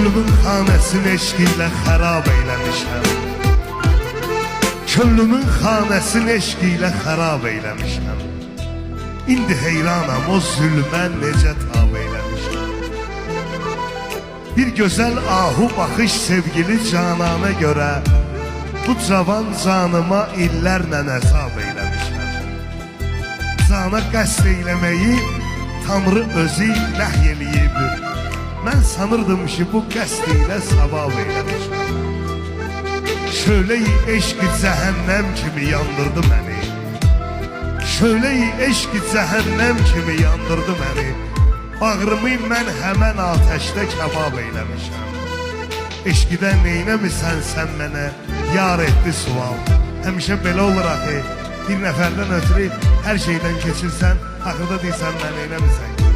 Könlümün xanəsini eşq ilə xərab eyləmişəm. Könlümün xanəsini eşq ilə xərab eyləmişəm. İndi heyranam o zülmə necə tab eyləmişəm. Bir gözəl ahu baxış sevgili canana görə bu cavan canıma illərlə əzab eyləmişəm. Cana qəsd eyləməyi Tanrı özü nəhy eləyib. Mən sanırdım ki bu qəsd ilə savab eyləmişəm. Şölə-i eşq-i cəhənnəm kimi yandırdı məni. Şölə-i eşq-i cəhənnəm kimi yandırdı məni. Bağrımı mən həmən atəşdə kebab eyləmişəm. Eşqidə neynəmisən sən mənə, yar etdi sual. Həmişə belə olur axı, bir nəfərdən ötürü hər şeydən keçirsən, axırda deyirsən mən neynəmisən ki?